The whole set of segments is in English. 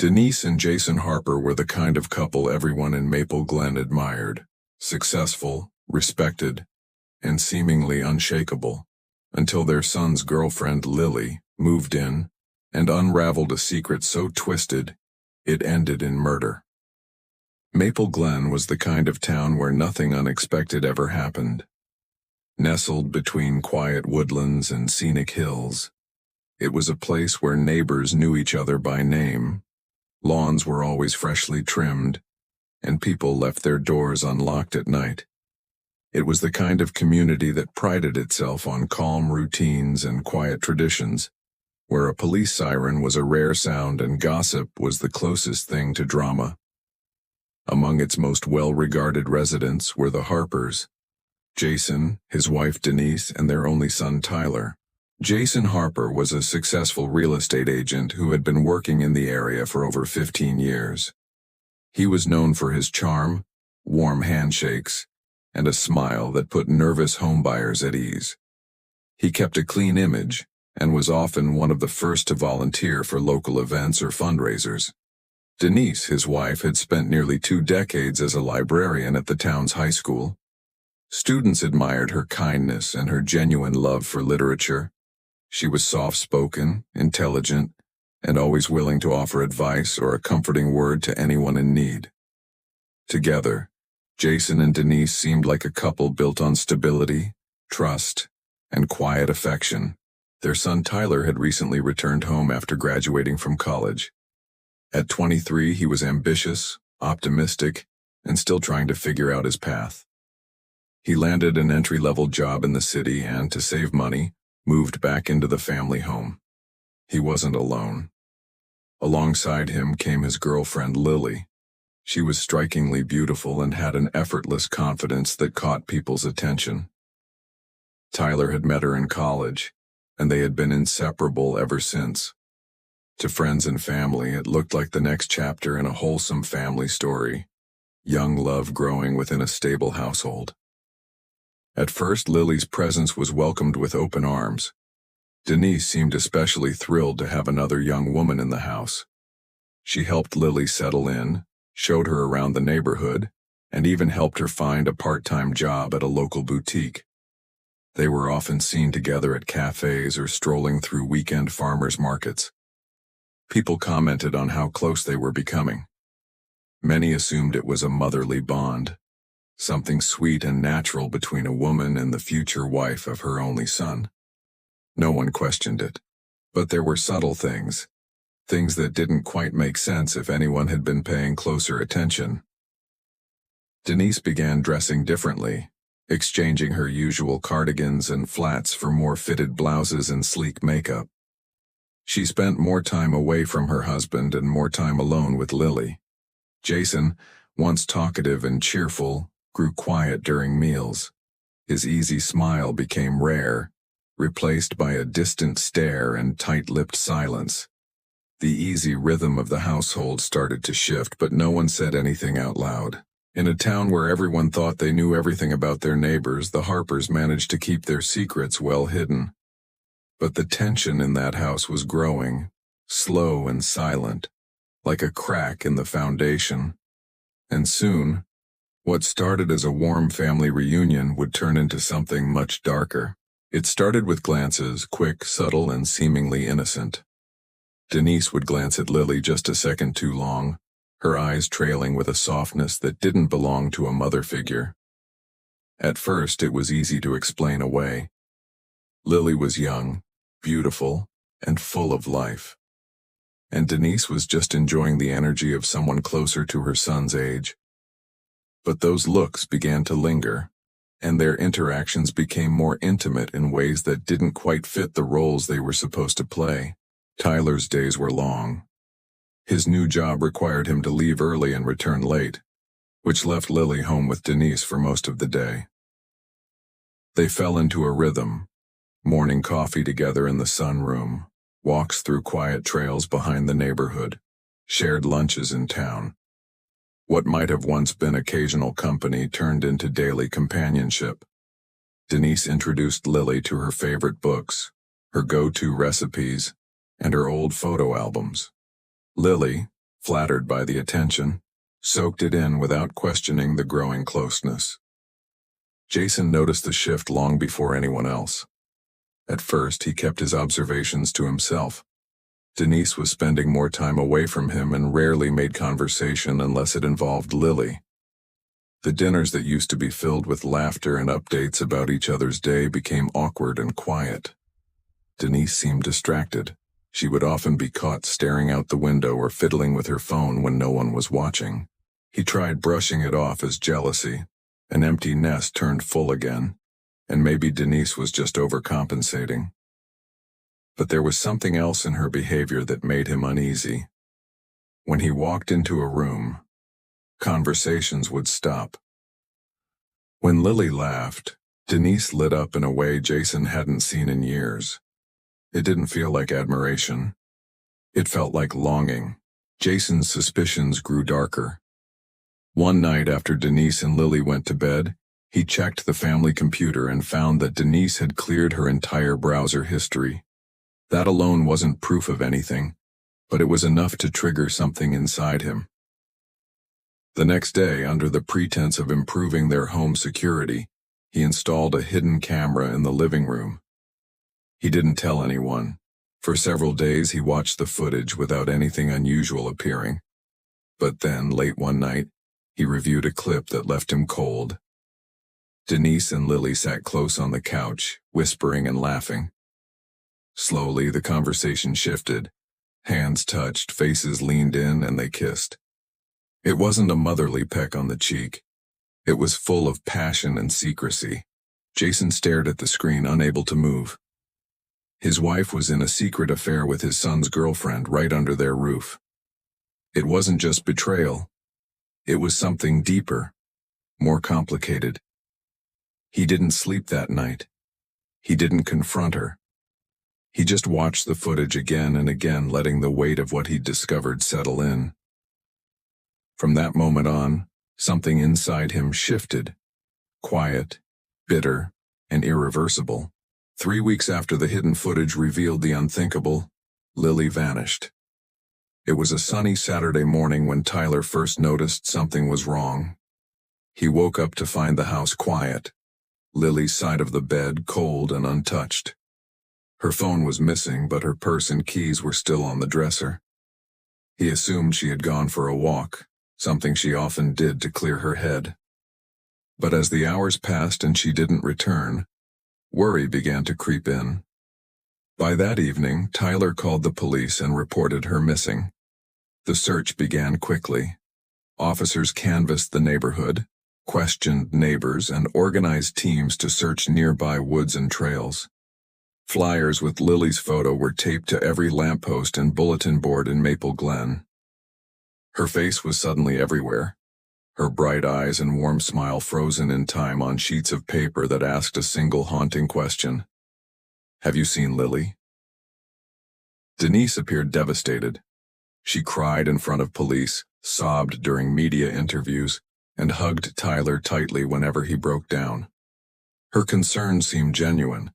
Denise and Jason Harper were the kind of couple everyone in Maple Glen admired, successful, respected, and seemingly unshakable, until their son's girlfriend Lily moved in and unraveled a secret so twisted it ended in murder. Maple Glen was the kind of town where nothing unexpected ever happened. Nestled between quiet woodlands and scenic hills, it was a place where neighbors knew each other by name, lawns were always freshly trimmed, and people left their doors unlocked at night. It was the kind of community that prided itself on calm routines and quiet traditions, where a police siren was a rare sound and gossip was the closest thing to drama. Among its most well-regarded residents were the Harpers, Jason, his wife Denise, and their only son Tyler. Jason Harper was a successful real estate agent who had been working in the area for over 15 years. He was known for his charm, warm handshakes, and a smile that put nervous homebuyers at ease. He kept a clean image and was often one of the first to volunteer for local events or fundraisers. Denise, his wife, had spent nearly 2 decades as a librarian at the town's high school. Students admired her kindness and her genuine love for literature. She was soft-spoken, intelligent, and always willing to offer advice or a comforting word to anyone in need. Together, Jason and Denise seemed like a couple built on stability, trust, and quiet affection. Their son Tyler had recently returned home after graduating from college. At 23, he was ambitious, optimistic, and still trying to figure out his path. He landed an entry-level job in the city and, to save money, moved back into the family home. He wasn't alone. Alongside him came his girlfriend Lily. She was strikingly beautiful and had an effortless confidence that caught people's attention. Tyler had met her in college, and they had been inseparable ever since. To friends and family, it looked like the next chapter in a wholesome family story, young love growing within a stable household. At first, Lily's presence was welcomed with open arms. Denise seemed especially thrilled to have another young woman in the house. She helped Lily settle in, showed her around the neighborhood, and even helped her find a part-time job at a local boutique. They were often seen together at cafes or strolling through weekend farmers markets. People commented on how close they were becoming. Many assumed it was a motherly bond, something sweet and natural between a woman and the future wife of her only son. No one questioned it, but there were subtle things that didn't quite make sense if anyone had been paying closer attention. Denise began dressing differently, exchanging her usual cardigans and flats for more fitted blouses and sleek makeup. She spent more time away from her husband and more time alone with Lily. Jason, once talkative and cheerful, grew quiet during meals. His easy smile became rare, replaced by a distant stare and tight-lipped silence. The easy rhythm of the household started to shift, but no one said anything out loud. In a town where everyone thought they knew everything about their neighbors, the Harpers managed to keep their secrets well hidden. But the tension in that house was growing, slow and silent, like a crack in the foundation. And soon, what started as a warm family reunion would turn into something much darker. It started with glances, quick, subtle, and seemingly innocent. Denise would glance at Lily just a second too long, her eyes trailing with a softness that didn't belong to a mother figure. At first, it was easy to explain away. Lily was young, beautiful, and full of life. And Denise was just enjoying the energy of someone closer to her son's age. But those looks began to linger, and their interactions became more intimate in ways that didn't quite fit the roles they were supposed to play. Tyler's days were long. His new job required him to leave early and return late, which left Lily home with Denise for most of the day. They fell into a rhythm, morning coffee together in the sunroom, walks through quiet trails behind the neighborhood, shared lunches in town. What might have once been occasional company turned into daily companionship. Denise introduced Lily to her favorite books, her go-to recipes, and her old photo albums. Lily, flattered by the attention, soaked it in without questioning the growing closeness. Jason noticed the shift long before anyone else. At first, he kept his observations to himself. Denise was spending more time away from him and rarely made conversation unless it involved Lily. The dinners that used to be filled with laughter and updates about each other's day became awkward and quiet. Denise seemed distracted. She would often be caught staring out the window or fiddling with her phone when no one was watching. He tried brushing it off as jealousy. An empty nest turned full again, and maybe Denise was just overcompensating. But there was something else in her behavior that made him uneasy. When he walked into a room, conversations would stop. When Lily laughed, Denise lit up in a way Jason hadn't seen in years. It didn't feel like admiration. It felt like longing. Jason's suspicions grew darker. One night after Denise and Lily went to bed, he checked the family computer and found that Denise had cleared her entire browser history. That alone wasn't proof of anything, but it was enough to trigger something inside him. The next day, under the pretense of improving their home security, he installed a hidden camera in the living room. He didn't tell anyone. For several days he watched the footage without anything unusual appearing. But then, late one night, he reviewed a clip that left him cold. Denise and Lily sat close on the couch, whispering and laughing. Slowly, the conversation shifted. Hands touched, faces leaned in, and they kissed. It wasn't a motherly peck on the cheek. It was full of passion and secrecy. Jason stared at the screen, unable to move. His wife was in a secret affair with his son's girlfriend right under their roof. It wasn't just betrayal. It was something deeper, more complicated. He didn't sleep that night. He didn't confront her. He just watched the footage again and again, letting the weight of what he'd discovered settle in. From that moment on, something inside him shifted. Quiet, bitter, and irreversible. 3 weeks after the hidden footage revealed the unthinkable, Lily vanished. It was a sunny Saturday morning when Tyler first noticed something was wrong. He woke up to find the house quiet. Lily's side of the bed cold and untouched. Her phone was missing, but her purse and keys were still on the dresser. He assumed she had gone for a walk, something she often did to clear her head. But as the hours passed and she didn't return, worry began to creep in. By that evening, Tyler called the police and reported her missing. The search began quickly. Officers canvassed the neighborhood, questioned neighbors, and organized teams to search nearby woods and trails. Flyers with Lily's photo were taped to every lamppost and bulletin board in Maple Glen. Her face was suddenly everywhere, her bright eyes and warm smile frozen in time on sheets of paper that asked a single haunting question. Have you seen Lily? Denise appeared devastated. She cried in front of police, sobbed during media interviews, and hugged Tyler tightly whenever he broke down. Her concern seemed genuine,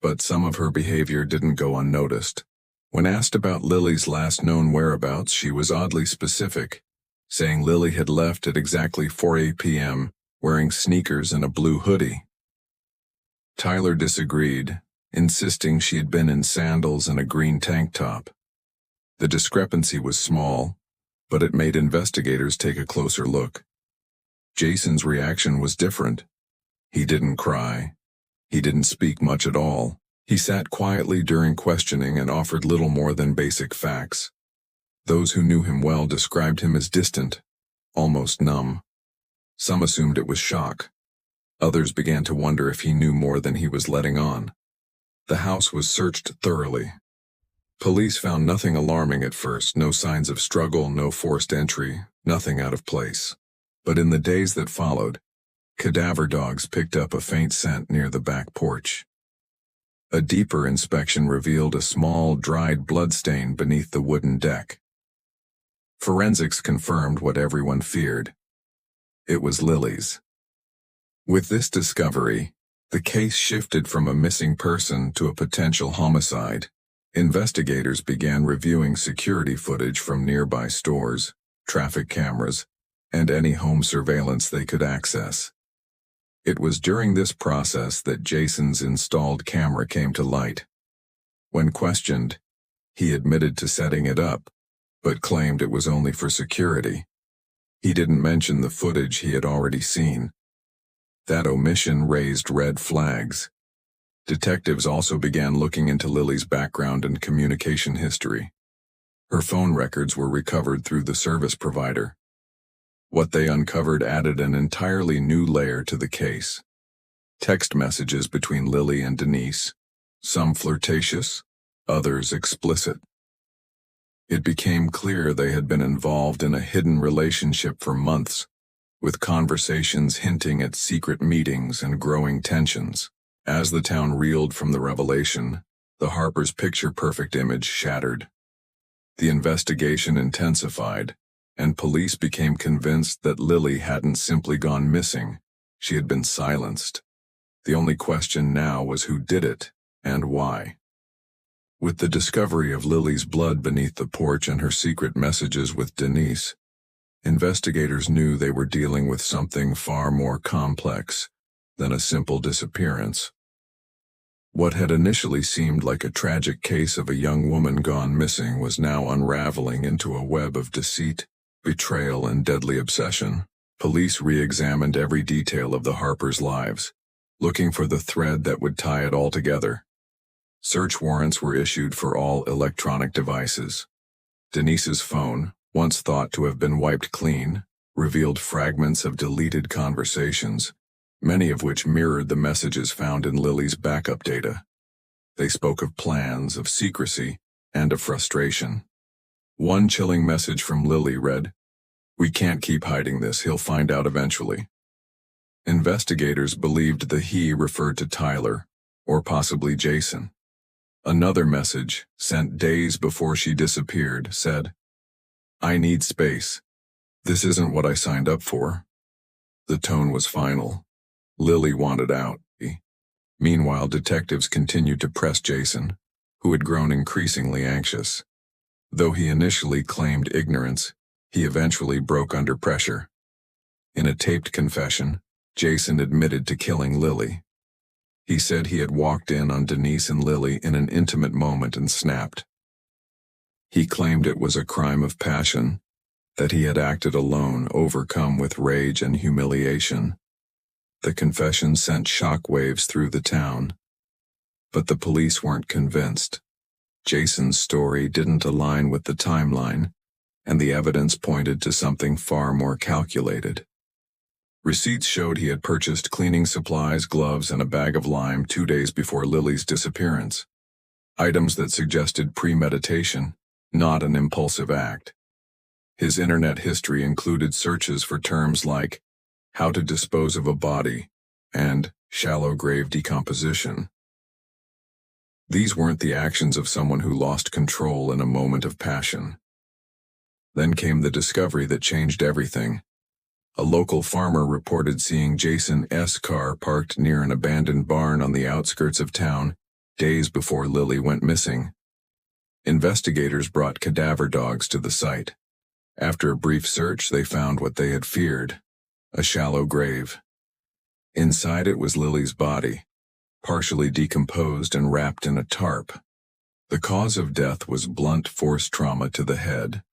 but some of her behavior didn't go unnoticed. When asked about Lily's last known whereabouts, she was oddly specific, saying Lily had left at exactly 4 p.m., wearing sneakers and a blue hoodie. Tyler disagreed, insisting she had been in sandals and a green tank top. The discrepancy was small, but it made investigators take a closer look. Jason's reaction was different. He didn't cry. He didn't speak much at all. He sat quietly during questioning and offered little more than basic facts. Those who knew him well described him as distant, almost numb. Some assumed it was shock. Others began to wonder if he knew more than he was letting on. The house was searched thoroughly. Police found nothing alarming at first, no signs of struggle, no forced entry, nothing out of place. But in the days that followed, cadaver dogs picked up a faint scent near the back porch. A deeper inspection revealed a small, dried bloodstain beneath the wooden deck. Forensics confirmed what everyone feared. It was Lily's. With this discovery, the case shifted from a missing person to a potential homicide, Investigators began reviewing security footage from nearby stores, traffic cameras, and any home surveillance they could access. It was during this process that Jason's installed camera came to light. When questioned, he admitted to setting it up, but claimed it was only for security. He didn't mention the footage he had already seen. That omission raised red flags. Detectives also began looking into Lily's background and communication history. Her phone records were recovered through the service provider. What they uncovered added an entirely new layer to the case. Text messages between Lily and Denise, some flirtatious, others explicit. It became clear they had been involved in a hidden relationship for months, with conversations hinting at secret meetings and growing tensions. As the town reeled from the revelation, the Harper's picture-perfect image shattered. The investigation intensified, and police became convinced that Lily hadn't simply gone missing, she had been silenced. The only question now was who did it, and why. With the discovery of Lily's blood beneath the porch and her secret messages with Denise, investigators knew they were dealing with something far more complex than a simple disappearance. What had initially seemed like a tragic case of a young woman gone missing was now unraveling into a web of deceit, betrayal, and deadly obsession. Police re-examined every detail of the Harpers' lives, looking for the thread that would tie it all together. Search warrants were issued for all electronic devices. Denise's phone, once thought to have been wiped clean, revealed fragments of deleted conversations, many of which mirrored the messages found in Lily's backup data. They spoke of plans, of secrecy, and of frustration. One chilling message from Lily read, "We can't keep hiding this, he'll find out eventually." Investigators believed the he referred to Tyler, or possibly Jason. Another message, sent days before she disappeared, said, "I need space. This isn't what I signed up for." The tone was final. Lily wanted out. Meanwhile, detectives continued to press Jason, who had grown increasingly anxious. Though he initially claimed ignorance, he eventually broke under pressure. In a taped confession, Jason admitted to killing Lily. He said he had walked in on Denise and Lily in an intimate moment and snapped. He claimed it was a crime of passion, that he had acted alone, overcome with rage and humiliation. The confession sent shockwaves through the town. But the police weren't convinced. Jason's story didn't align with the timeline, and the evidence pointed to something far more calculated. Receipts showed he had purchased cleaning supplies, gloves, and a bag of lime 2 days before Lily's disappearance. Items that suggested premeditation, not an impulsive act. His internet history included searches for terms like "how to dispose of a body" and "shallow grave decomposition." These weren't the actions of someone who lost control in a moment of passion. Then came the discovery that changed everything. A local farmer reported seeing Jason's car parked near an abandoned barn on the outskirts of town, days before Lily went missing. Investigators brought cadaver dogs to the site. After a brief search, they found what they had feared: a shallow grave. Inside it was Lily's body, partially decomposed and wrapped in a tarp. The cause of death was blunt force trauma to the head.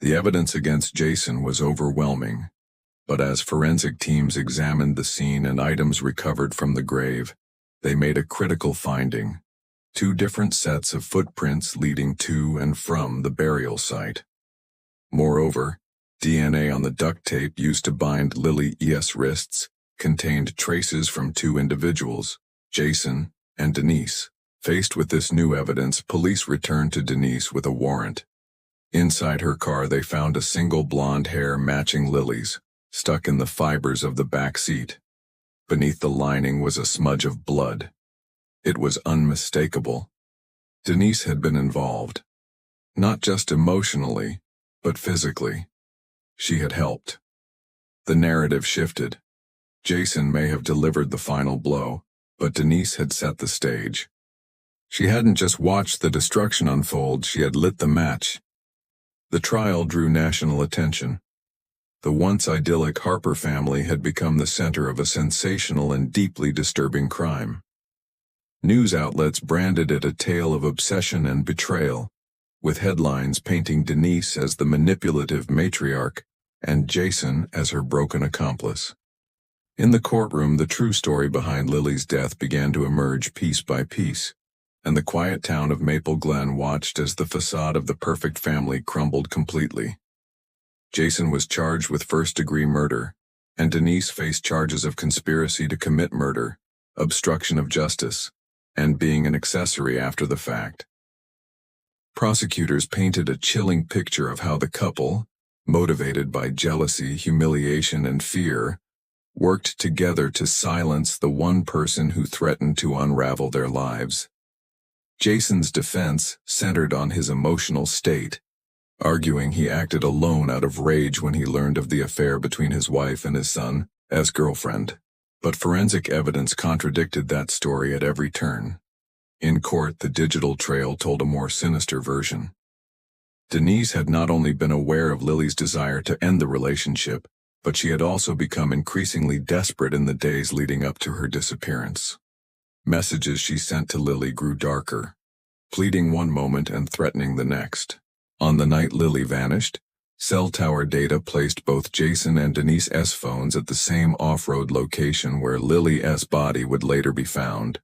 The evidence against Jason was overwhelming, but as forensic teams examined the scene and items recovered from the grave, they made a critical finding: 2 different sets of footprints leading to and from the burial site. Moreover, DNA on the duct tape used to bind Lily's wrists contained traces from 2 individuals, Jason and Denise. Faced with this new evidence, police returned to Denise with a warrant. Inside her car, they found a single blonde hair matching Lily's, stuck in the fibers of the back seat. Beneath the lining was a smudge of blood. It was unmistakable. Denise had been involved. Not just emotionally, but physically. She had helped. The narrative shifted. Jason may have delivered the final blow, but Denise had set the stage. She hadn't just watched the destruction unfold, she had lit the match. The trial drew national attention. The once idyllic Harper family had become the center of a sensational and deeply disturbing crime. News outlets branded it a tale of obsession and betrayal, with headlines painting Denise as the manipulative matriarch and Jason as her broken accomplice. In the courtroom, the true story behind Lily's death began to emerge piece by piece, and the quiet town of Maple Glen watched as the facade of the perfect family crumbled completely. Jason was charged with first-degree murder, and Denise faced charges of conspiracy to commit murder, obstruction of justice, and being an accessory after the fact. Prosecutors painted a chilling picture of how the couple, motivated by jealousy, humiliation, and fear, worked together to silence the one person who threatened to unravel their lives. Jason's defense centered on his emotional state, arguing he acted alone out of rage when he learned of the affair between his wife and his son as girlfriend. But forensic evidence contradicted that story at every turn. In court, the digital trail told a more sinister version. Denise had not only been aware of Lily's desire to end the relationship, but she had also become increasingly desperate in the days leading up to her disappearance. Messages she sent to Lily grew darker, pleading one moment and threatening the next. On the night Lily vanished, cell tower data placed both Jason and Denise S. phones at the same off-road location where Lily S. body would later be found.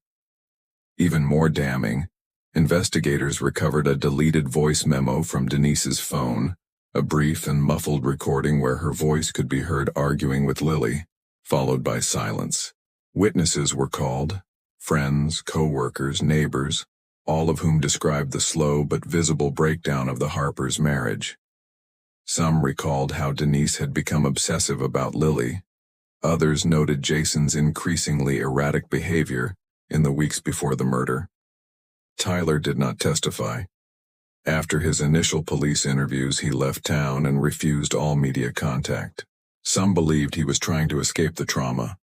Even more damning, investigators recovered a deleted voice memo from Denise's phone, a brief and muffled recording where her voice could be heard arguing with Lily, followed by silence. Witnesses were called, friends, co-workers, neighbors, all of whom described the slow but visible breakdown of the Harpers' marriage. Some recalled how Denise had become obsessive about Lily. Others noted Jason's increasingly erratic behavior in the weeks before the murder. Tyler did not testify. After his initial police interviews, he left town and refused all media contact. Some believed he was trying to escape the trauma.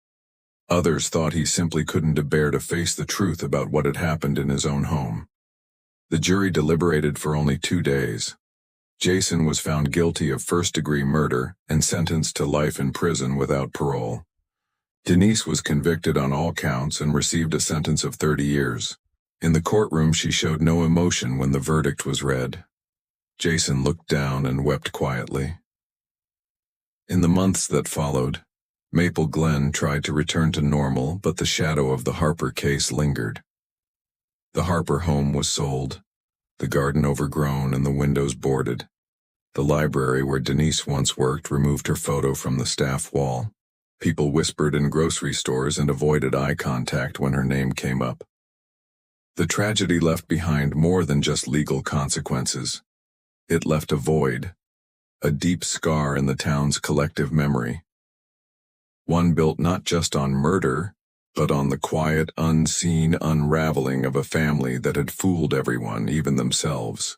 Others thought he simply couldn't bear to face the truth about what had happened in his own home. The jury deliberated for only 2 days. Jason was found guilty of first-degree murder and sentenced to life in prison without parole. Denise was convicted on all counts and received a sentence of 30 years. In the courtroom, she showed no emotion when the verdict was read. Jason looked down and wept quietly. In the months that followed, Maple Glen tried to return to normal, but the shadow of the Harper case lingered. The Harper home was sold, the garden overgrown and the windows boarded. The library where Denise once worked removed her photo from the staff wall. People whispered in grocery stores and avoided eye contact when her name came up. The tragedy left behind more than just legal consequences. It left a void, a deep scar in the town's collective memory. One built not just on murder, but on the quiet, unseen unraveling of a family that had fooled everyone, even themselves.